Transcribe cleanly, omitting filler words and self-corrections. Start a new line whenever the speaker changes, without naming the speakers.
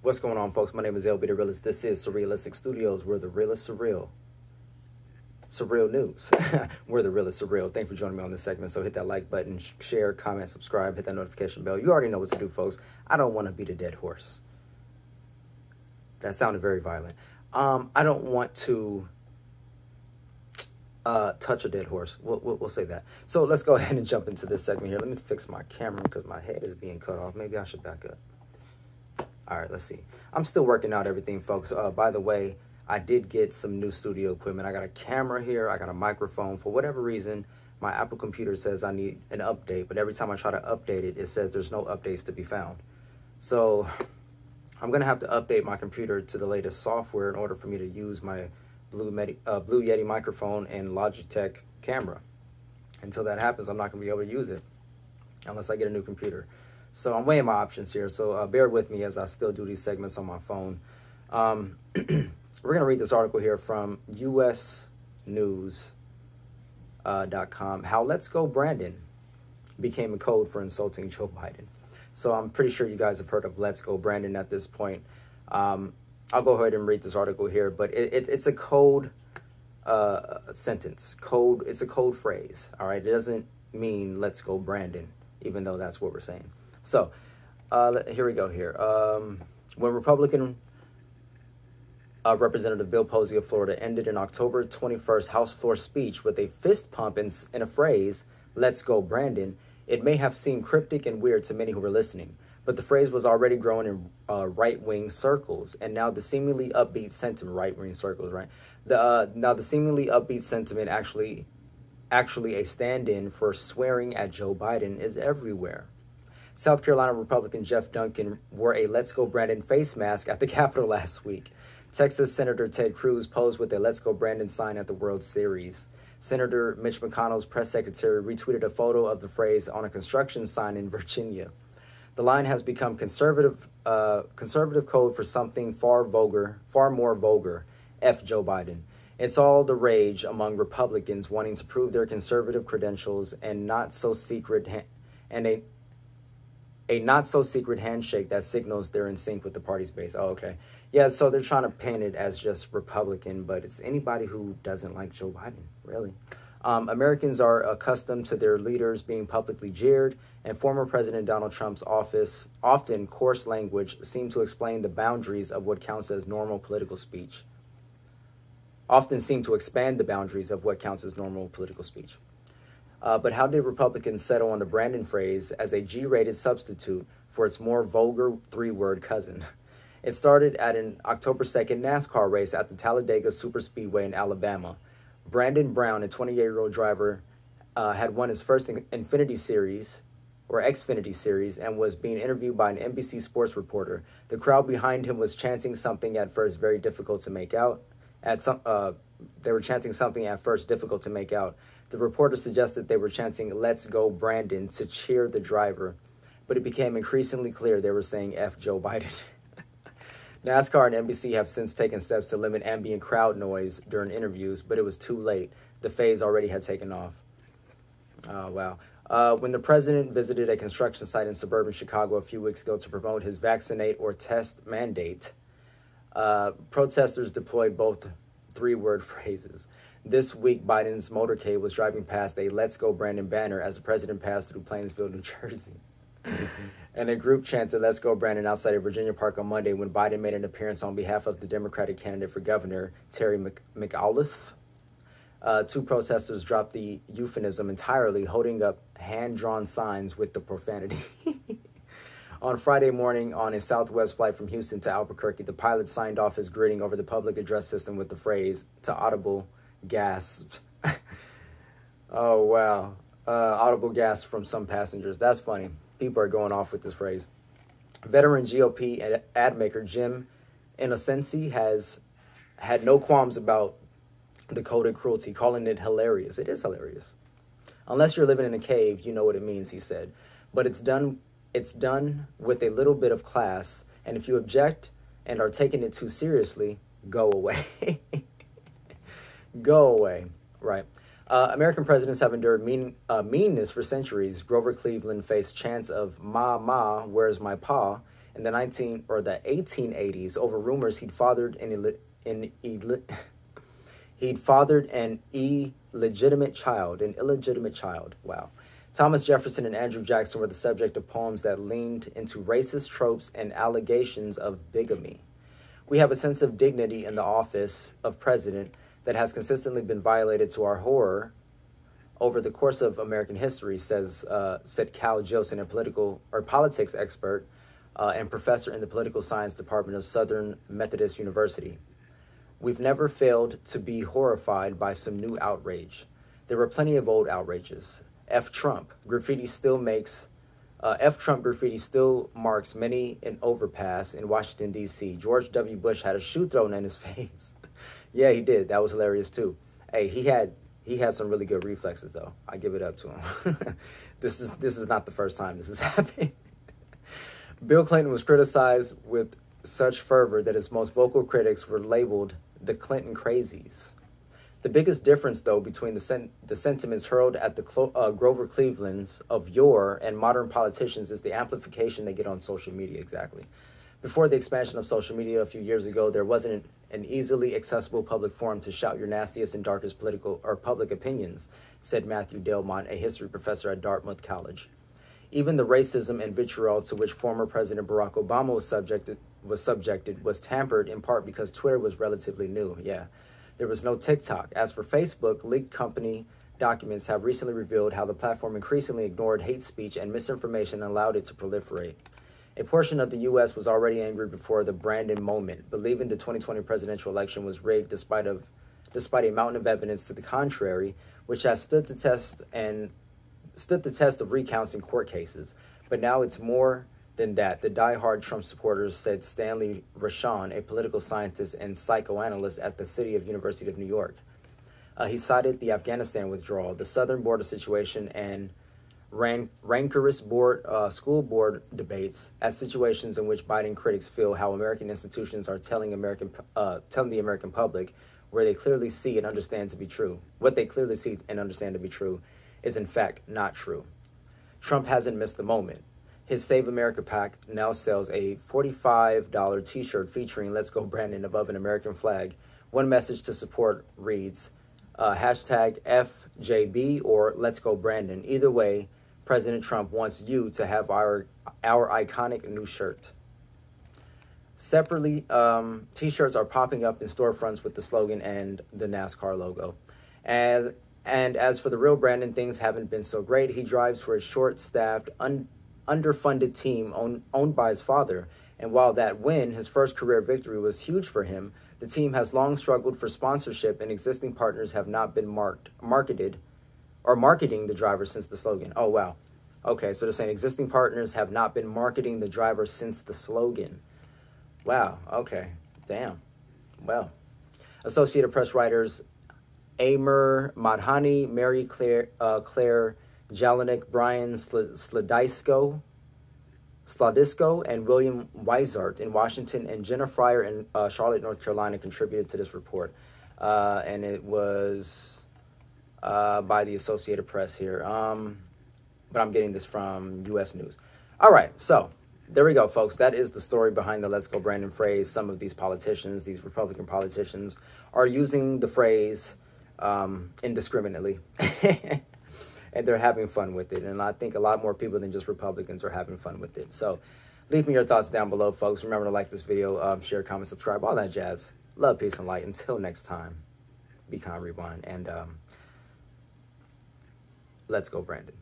What's going on, folks? My name is LB the Realist. This is Surrealistic Studios, where the real is surreal. Surreal news. We're the real is surreal. Thanks for joining me on this segment. So hit that like button, share, comment, subscribe, hit that notification bell. You already know what to do, folks. I don't want to beat a dead horse. That sounded very violent. I don't want to touch a dead horse. We'll say that. So let's go ahead and jump into this segment here. Let me fix my camera because my head is being cut off. Maybe I should back up. All right, let's see. I'm still working out everything, folks. By the way, I did get some new studio equipment. I got a camera here. I got a microphone. For whatever reason, my Apple computer says I need an update, but every time I try to update it, it says there's no updates to be found. So I'm going to have to update my computer to the latest software in order for me to use my Blue Yeti microphone and Logitech camera. Until that happens, I'm not going to be able to use it unless I get a new computer. So I'm weighing my options here. So bear with me as I still do these segments on my phone. We're going to read this article here from usnews.com. How Let's Go Brandon became a code for insulting Joe Biden. So I'm pretty sure you guys have heard of Let's Go Brandon at this point. I'll go ahead and read this article here, but it's a code sentence. It's a code phrase, all right? It doesn't mean let's go Brandon, even though that's what we're saying. So here we go here. When Republican Representative Bill Posey of Florida ended an October 21st House floor speech with a fist pump in a phrase, let's go Brandon, it may have seemed cryptic and weird to many who were listening, but the phrase was already growing in right-wing circles, and now the seemingly upbeat sentiment, right-wing circles, right? Now the seemingly upbeat sentiment actually a stand-in for swearing at Joe Biden is everywhere. South Carolina Republican Jeff Duncan wore a Let's Go Brandon face mask at the Capitol last week. Texas Senator Ted Cruz posed with a Let's Go Brandon sign at the World Series. Senator Mitch McConnell's press secretary retweeted a photo of the phrase on a construction sign in Virginia. The line has become conservative code for something far more vulgar, F Joe Biden. It's all the rage among Republicans wanting to prove their conservative credentials and not so secret a not so secret handshake that signals they're in sync with the party's base. Oh, okay. Yeah, so they're trying to paint it as just Republican, but it's anybody who doesn't like Joe Biden, really. Americans are accustomed to their leaders being publicly jeered, and former President Donald Trump's office, often coarse language, seemed to explain the boundaries of what counts as normal political speech. Often seem to expand the boundaries of what counts as normal political speech. But how did Republicans settle on the Brandon phrase as a G-rated substitute for its more vulgar three-word cousin? It started at an October 2nd NASCAR race at the Talladega Superspeedway in Alabama. Brandon Brown, a 28-year-old driver, had won his first Xfinity Series, and was being interviewed by an NBC Sports reporter. The crowd behind him was chanting something at first very difficult to make out. They were chanting something at first difficult to make out. The reporter suggested they were chanting, "Let's go, Brandon," to cheer the driver. But it became increasingly clear they were saying F Joe Biden. NASCAR and NBC have since taken steps to limit ambient crowd noise during interviews, but it was too late. The phase already had taken off. Oh, wow. When the president visited a construction site in suburban Chicago a few weeks ago to promote his vaccinate or test mandate, protesters deployed both three-word phrases. This week, Biden's motorcade was driving past a Let's Go Brandon banner as the president passed through Plainsville, New Jersey. And a group chanted Let's Go Brandon outside of Virginia Park on Monday when Biden made an appearance on behalf of the Democratic candidate for governor, Terry McAuliffe. Two protesters dropped the euphemism entirely, holding up hand-drawn signs with the profanity. On Friday morning, on a Southwest flight from Houston to Albuquerque, the pilot signed off his greeting over the public address system with the phrase, to audible gasp. Oh, wow. Audible gasp from some passengers. That's funny. People are going off with this phrase. Veteran GOP ad maker Jim Innocenzi has had no qualms about the coded cruelty, calling it hilarious. It is hilarious. Unless you're living in a cave, you know what it means, he said. But it's done with a little bit of class, and if you object and are taking it too seriously, go away. Go away. Right. American presidents have endured meanness for centuries. Grover Cleveland faced chants of "Ma, Ma, where's my pa?" in the 1880s over rumors he'd fathered an illegitimate child. Wow. Thomas Jefferson and Andrew Jackson were the subject of poems that leaned into racist tropes and allegations of bigamy. We have a sense of dignity in the office of president that has consistently been violated to our horror over the course of American history, said Cal Jilson, a politics expert and professor in the political science department of Southern Methodist University. We've never failed to be horrified by some new outrage. There were plenty of old outrages. F-Trump graffiti still marks many an overpass in Washington, D.C. George W. Bush had a shoe thrown in his face. Yeah, he did. That was hilarious, too. Hey, he had some really good reflexes, though. I give it up to him. This is not the first time this has happened. Bill Clinton was criticized with such fervor that his most vocal critics were labeled the Clinton crazies. The biggest difference, though, between the sentiments hurled at the Grover Clevelands of yore and modern politicians is the amplification they get on social media, exactly. Before the expansion of social media a few years ago, there wasn't an easily accessible public forum to shout your nastiest and darkest political or public opinions, said Matthew Delmont, a history professor at Dartmouth College. Even the racism and vitriol to which former President Barack Obama was subjected was tampered in part because Twitter was relatively new. Yeah. There was no TikTok. As for Facebook, leaked company documents have recently revealed how the platform increasingly ignored hate speech and misinformation and allowed it to proliferate. A portion of the U.S. was already angry before the Brandon moment, believing the 2020 presidential election was rigged despite a mountain of evidence to the contrary, which has stood the test of recounts in court cases. But now it's more than that, the die-hard Trump supporters, said Stanley Rashan, a political scientist and psychoanalyst at the University of New York. He cited the Afghanistan withdrawal, the southern border situation, and rancorous school board debates as situations in which Biden critics feel how American institutions are telling the American public where they clearly see and understand to be true. What they clearly see and understand to be true is in fact not true. Trump hasn't missed the moment. His Save America PAC now sells a $45 t-shirt featuring Let's Go Brandon above an American flag. One message to support reads, hashtag FJB or Let's Go Brandon. Either way, President Trump wants you to have our iconic new shirt. Separately, t-shirts are popping up in storefronts with the slogan and the NASCAR logo. And as for the real Brandon, things haven't been so great. He drives for a short-staffed, underfunded team owned by his father, and while that win, his first career victory, was huge for him, the team has long struggled for sponsorship, and existing partners have not been marketing the driver since the slogan. Oh, wow. Okay, so they're saying existing partners have not been marketing the driver since the slogan. Wow, okay, damn. Well, Associated Press writers Amir Madhani, Mary Claire Jelinek, Brian Sladisko, and William Weisart in Washington, and Jenna Fryer in Charlotte, North Carolina, contributed to this report. And it was by the Associated Press here. But I'm getting this from U.S. News. All right, so there we go, folks. That is the story behind the Let's Go Brandon phrase. Some of these politicians, these Republican politicians, are using the phrase indiscriminately. And they're having fun with it. And I think a lot more people than just Republicans are having fun with it. So leave me your thoughts down below, folks. Remember to like this video, share, comment, subscribe, all that jazz. Love, peace, and light. Until next time, be kind, rewind, and let's go, Brandon.